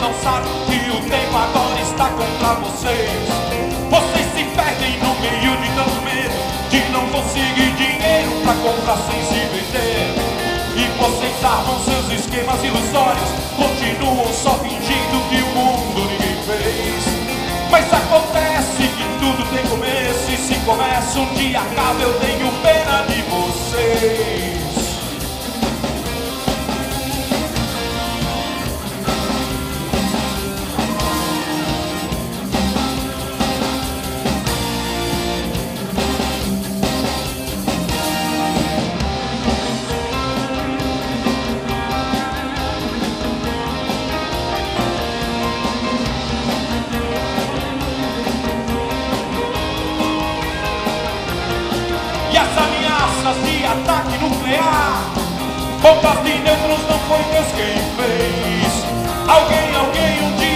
não sabem que o tempo agora está contra vocês. Vocês se perdem no meio de tanto medo de não conseguir dinheiro pra comprar sem se vender. E vocês armam seus esquemas ilusórios, continuam só fingindo que o mundo ninguém fez. Mas acontece que tudo tem começo, e se começa um dia acaba, eu tenho pena de vocês. De ataque nuclear, bombas de nêutrons, não foi Deus quem fez. Alguém um dia